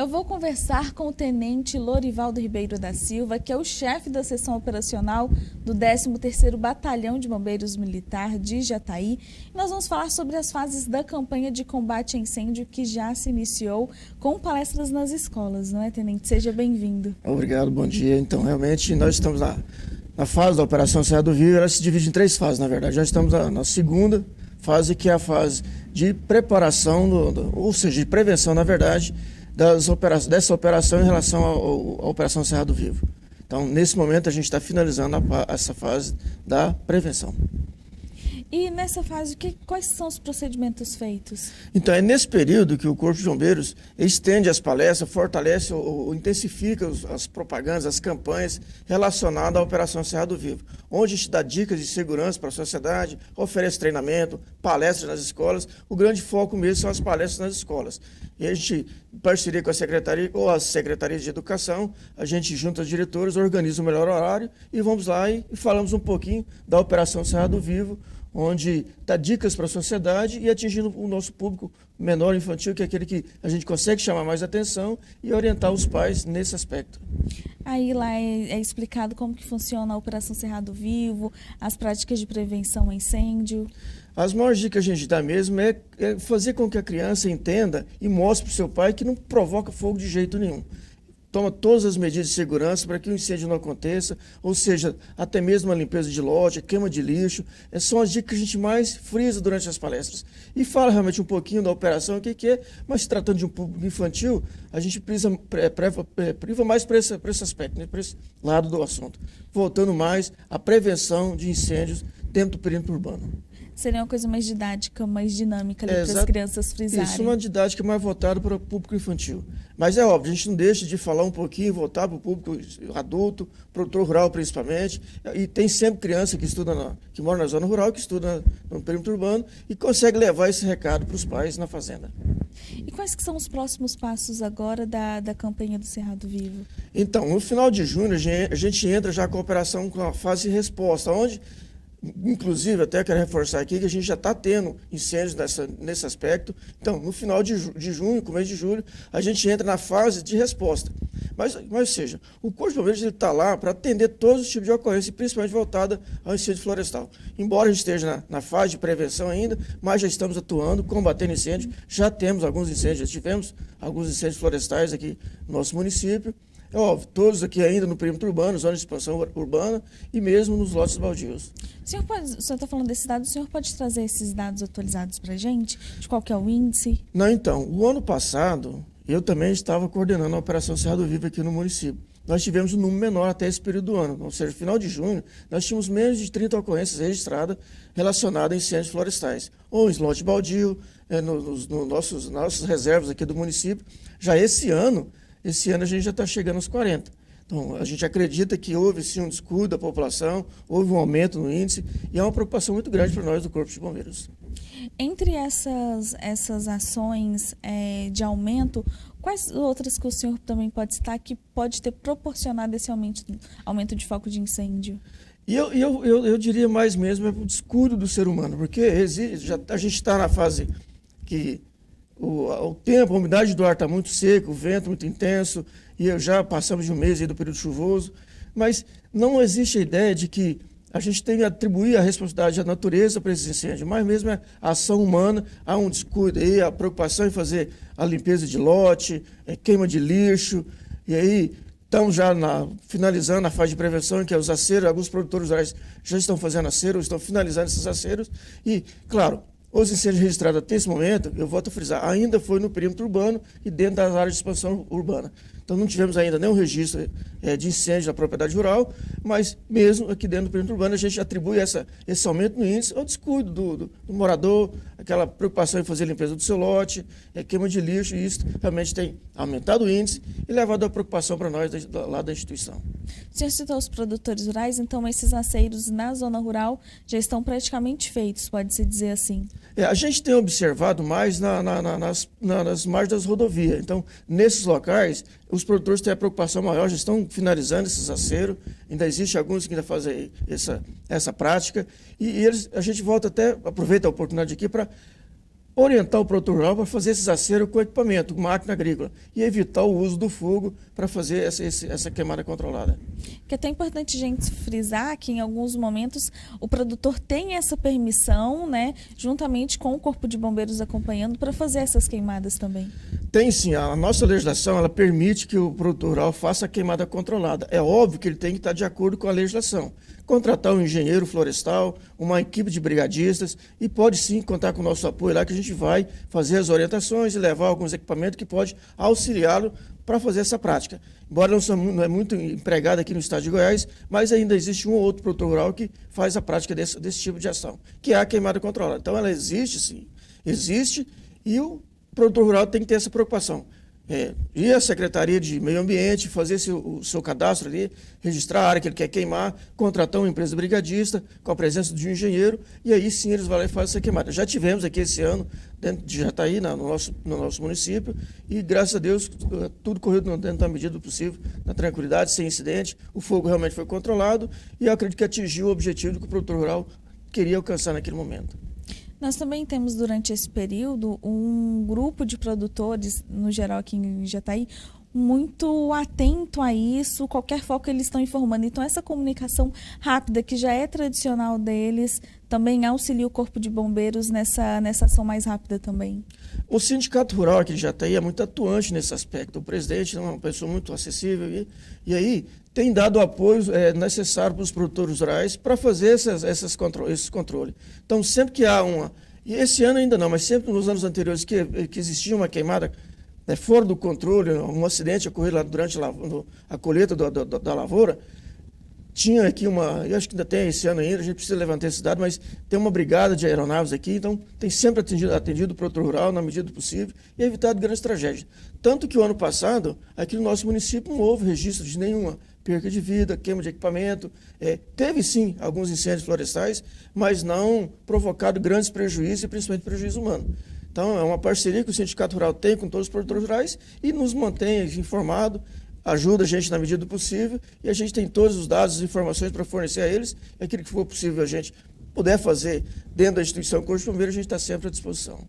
Eu vou conversar com o Tenente Lorivaldo Ribeiro da Silva, que é o chefe da seção operacional do 13º Batalhão de Bombeiros Militar de Jataí. Nós vamos falar sobre as fases da campanha de combate a incêndio que já se iniciou com palestras nas escolas, não é, Tenente? Seja bem-vindo. Obrigado, bom dia. Então, realmente, nós estamos na fase da Operação Serra do Vivo. Ela se divide em 3 fases, na verdade. Já estamos na segunda fase, que é a fase de preparação, ou seja, de prevenção, na verdade, dessa operação em relação à Operação Serra do Vivo. Então, nesse momento, a gente está finalizando essa fase da prevenção. E nessa fase, quais são os procedimentos feitos? Então, é nesse período que o Corpo de Bombeiros estende as palestras, fortalece ou intensifica as propagandas, as campanhas relacionadas à Operação Serra do Vivo, onde a gente dá dicas de segurança para a sociedade, oferece treinamento, palestras nas escolas. O grande foco mesmo são as palestras nas escolas. E a gente, em parceria com a Secretaria ou as Secretarias de Educação, a gente junta os diretores, organiza o melhor horário e vamos lá e falamos um pouquinho da Operação Serra do Vivo, onde dá dicas para a sociedade e atingindo o nosso público menor infantil, que é aquele que a gente consegue chamar mais atenção e orientar os pais nesse aspecto. Aí lá é explicado como que funciona a Operação Serra do Vivo, as práticas de prevenção a incêndio. As maiores dicas que a gente dá mesmo é fazer com que a criança entenda e mostre para o seu pai que não provoca fogo de jeito nenhum. Toma todas as medidas de segurança para que o incêndio não aconteça, ou seja, até mesmo a limpeza de lote, queima de lixo. São as dicas que a gente mais frisa durante as palestras. E fala realmente um pouquinho da operação, o que é, mas se tratando de um público infantil, a gente priva mais para esse aspecto, né, para esse lado do assunto. Voltando mais à prevenção de incêndios dentro do perímetro urbano. Seria uma coisa mais didática, mais dinâmica para as crianças frisarem. Isso, uma didática mais voltada para o público infantil. Mas é óbvio, a gente não deixa de falar um pouquinho, voltar para o público adulto, produtor rural principalmente. E tem sempre criança que mora na zona rural, que estuda no perímetro urbano e consegue levar esse recado para os pais na fazenda. E quais que são os próximos passos agora da campanha do Cerrado Vivo? Então, no final de junho, a gente entra já com a operação com a fase de resposta, onde... Inclusive, até quero reforçar aqui que a gente já está tendo incêndios nesse aspecto. Então, no final de junho, começo de julho, a gente entra na fase de resposta. Mas ou seja, o Corpo de Bombeiros está lá para atender todos os tipos de ocorrência, principalmente voltada ao incêndio florestal. Embora a gente esteja na fase de prevenção ainda, mas já estamos atuando, combatendo incêndio. Já temos alguns incêndios, já tivemos alguns incêndios florestais aqui no nosso município. É óbvio, todos aqui ainda no perímetro urbano, zona de expansão urbana e mesmo nos lotes baldios. O senhor está falando desses dados, o senhor pode trazer esses dados atualizados para a gente? De qual que é o índice? Não, então, o ano passado, eu também estava coordenando a Operação Serra do Vivo aqui no município. Nós tivemos um número menor até esse período do ano, ou seja, no final de junho, nós tínhamos menos de 30 ocorrências registradas relacionadas a incêndios florestais, ou em lote baldio, nos nossas reservas aqui do município. Já esse ano a gente já está chegando aos 40. Então, a gente acredita que houve sim um descuido da população, houve um aumento no índice, e é uma preocupação muito grande para nós do Corpo de Bombeiros. Entre essas ações de aumento, quais outras que o senhor também pode citar que pode ter proporcionado esse aumento de foco de incêndio? E eu diria mais mesmo o descuido do ser humano, porque a gente está na fase que o tempo, a umidade do ar está muito seco, o vento muito intenso, e já passamos de um mês aí do período chuvoso, mas não existe a ideia de que a gente tem que atribuir a responsabilidade à natureza para esses incêndios, mas mesmo a ação humana, há um descuido aí, a preocupação em fazer a limpeza de lote, queima de lixo, e aí estamos já finalizando a fase de prevenção, que é os aceros, alguns produtores rurais já estão fazendo aceros, estão finalizando esses aceros, e, claro, os incêndios registrados até esse momento, eu volto a frisar, ainda foi no perímetro urbano e dentro das áreas de expansão urbana. Então não tivemos ainda nenhum registro de incêndio na propriedade rural, mas mesmo aqui dentro do perímetro urbano a gente atribui esse aumento no índice ao descuido do morador, aquela preocupação em fazer a limpeza do seu lote, queima de lixo, e isso realmente tem aumentado o índice e levado a preocupação para nós lá da instituição. O senhor citou os produtores rurais, então esses aceiros na zona rural já estão praticamente feitos, pode-se dizer assim? A gente tem observado mais nas margens das rodovias. Então, nesses locais, os produtores têm a preocupação maior, já estão finalizando esses aceros, ainda existe alguns que ainda fazem essa prática, e a gente volta até, aproveita a oportunidade aqui para orientar o produtor rural para fazer esses aceros com equipamento, com máquina agrícola, e evitar o uso do fogo para fazer essa queimada controlada. Que é até importante a gente frisar que em alguns momentos o produtor tem essa permissão, né, juntamente com o Corpo de Bombeiros acompanhando, para fazer essas queimadas também. Tem sim, a nossa legislação ela permite que o produtor rural faça a queimada controlada. É óbvio que ele tem que estar de acordo com a legislação. Contratar um engenheiro florestal, uma equipe de brigadistas e pode sim contar com o nosso apoio lá que a gente vai fazer as orientações e levar alguns equipamentos que pode auxiliá-lo para fazer essa prática. Embora não é muito empregado aqui no estado de Goiás, mas ainda existe um ou outro produtor rural que faz a prática desse tipo de ação, que é a queimada controlada. Então ela existe sim, existe e o produtor rural tem que ter essa preocupação. Ir à Secretaria de Meio Ambiente, fazer o seu cadastro ali, registrar a área que ele quer queimar, contratar uma empresa brigadista com a presença de um engenheiro, e aí sim eles vão lá e fazem essa queimada. Já tivemos aqui esse ano, dentro de Jataí, no nosso município, e graças a Deus tudo correu dentro da medida do possível, na tranquilidade, sem incidente, o fogo realmente foi controlado e eu acredito que atingiu o objetivo que o produtor rural queria alcançar naquele momento. Nós também temos, durante esse período, um grupo de produtores, no geral aqui em Jataí, muito atento a isso, qualquer foco eles estão informando. Então, essa comunicação rápida, que já é tradicional deles, também auxilia o Corpo de Bombeiros nessa ação mais rápida também. O Sindicato Rural aqui de Jataí é muito atuante nesse aspecto. O presidente é uma pessoa muito acessível e aí tem dado o apoio necessário para os produtores rurais para fazer esses controles. Então, sempre que há e esse ano ainda não, mas sempre nos anos anteriores que existia uma queimada fora do controle, um acidente ocorreu lá durante a colheita da lavoura, tinha aqui eu acho que ainda tem esse ano ainda, a gente precisa levantar esse dado, mas tem uma brigada de aeronaves aqui, então tem sempre atendido o produtor rural na medida do possível e evitado grandes tragédias. Tanto que o ano passado, aqui no nosso município, não houve registro de nenhuma perca de vida, queima de equipamento. Teve sim alguns incêndios florestais, mas não provocado grandes prejuízos e principalmente prejuízo humano. Então é uma parceria que o Sindicato Rural tem com todos os produtores rurais e nos mantém informados, ajuda a gente na medida do possível e a gente tem todos os dados e informações para fornecer a eles. E aquilo que for possível a gente puder fazer dentro da instituição Corpo de Bombeiros, a gente está sempre à disposição.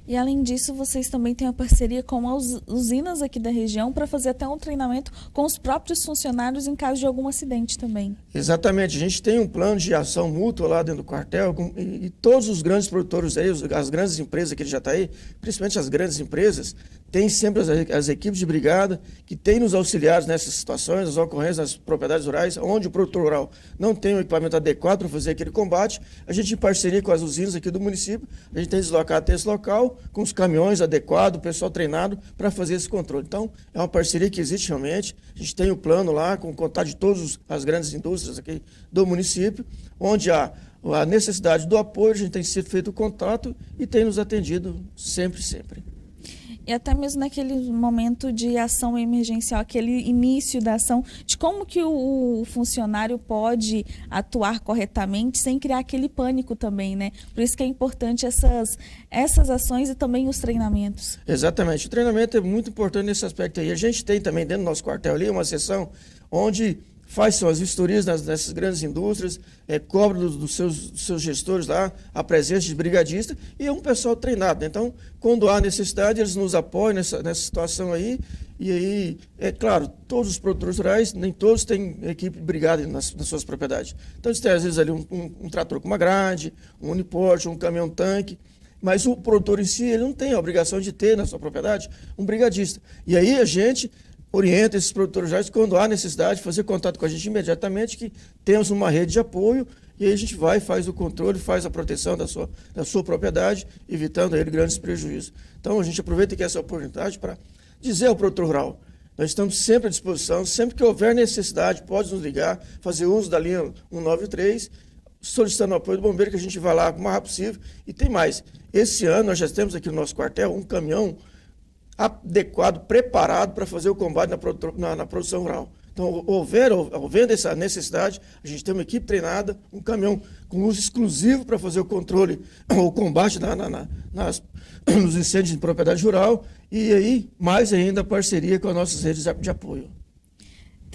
E, além disso, vocês também têm uma parceria com as usinas aqui da região para fazer até um treinamento com os próprios funcionários em caso de algum acidente também. Exatamente. A gente tem um plano de ação mútua lá dentro do quartel e todos os grandes produtores aí, as grandes empresas aqui de Jataí, principalmente as grandes empresas, tem sempre as equipes de brigada que têm nos auxiliados nessas situações, as ocorrências nas propriedades rurais, onde o produtor rural não tem o equipamento adequado para fazer aquele combate. A gente, em parceria com as usinas aqui do município, a gente tem deslocado até esse local, com os caminhões adequados, o pessoal treinado para fazer esse controle. Então, é uma parceria que existe realmente. A gente tem o plano lá, com contato de todas as grandes indústrias aqui do município, onde há a necessidade do apoio, a gente tem sido feito o contato e tem nos atendido sempre. E até mesmo naquele momento de ação emergencial, aquele início da ação, de como que o funcionário pode atuar corretamente sem criar aquele pânico também, né? Por isso que é importante essas ações e também os treinamentos. Exatamente. O treinamento é muito importante nesse aspecto aí. A gente tem também dentro do nosso quartel ali uma seção onde faz as vistorias nessas grandes indústrias, cobra dos seus gestores lá a presença de brigadista e é um pessoal treinado. Então, quando há necessidade, eles nos apoiam nessa situação aí. E aí, é claro, todos os produtores rurais, nem todos têm equipe de brigada nas suas propriedades. Então, eles têm, às vezes, ali um trator com uma grade, um uniporte, um caminhão-tanque. Mas o produtor em si, ele não tem a obrigação de ter na sua propriedade um brigadista. E aí a gente orienta esses produtores rurais, quando há necessidade, fazer contato com a gente imediatamente, que temos uma rede de apoio, e aí a gente vai, faz o controle, faz a proteção da sua propriedade, evitando a ele grandes prejuízos. Então, a gente aproveita aqui essa oportunidade para dizer ao produtor rural, nós estamos sempre à disposição, sempre que houver necessidade, pode nos ligar, fazer uso da linha 193, solicitando o apoio do bombeiro, que a gente vai lá o mais rápido possível. E tem mais, esse ano nós já temos aqui no nosso quartel um caminhão adequado, preparado para fazer o combate na produção rural. Então, havendo essa necessidade, a gente tem uma equipe treinada, um caminhão com uso exclusivo para fazer o controle, o combate nos incêndios de propriedade rural, e aí, mais ainda, a parceria com as nossas redes de apoio.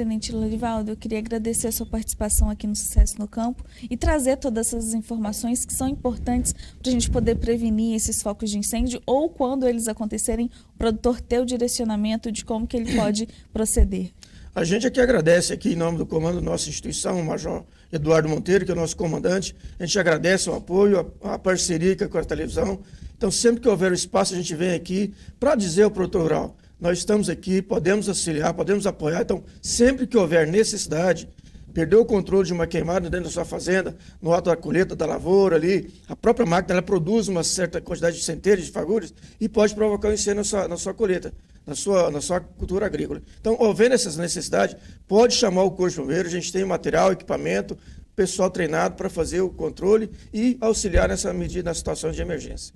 Tenente Lorivaldo, eu queria agradecer a sua participação aqui no Sucesso no Campo e trazer todas essas informações que são importantes para a gente poder prevenir esses focos de incêndio ou, quando eles acontecerem, o produtor ter o direcionamento de como que ele pode proceder. A gente aqui agradece, aqui em nome do comando da nossa instituição, o Major Eduardo Monteiro, que é o nosso comandante. A gente agradece o apoio, a parceria com a televisão. Então, sempre que houver o espaço, a gente vem aqui para dizer ao produtor rural, nós estamos aqui, podemos auxiliar, podemos apoiar. Então, sempre que houver necessidade, perdeu o controle de uma queimada dentro da sua fazenda, no ato da colheita da lavoura ali, a própria máquina ela produz uma certa quantidade de centelhas, de fagulhas, e pode provocar um incêndio na sua colheita, na sua cultura agrícola. Então, havendo essas necessidades, pode chamar o Corpo de Bombeiros, a gente tem material, equipamento, pessoal treinado para fazer o controle e auxiliar nessa medida, na situação de emergência.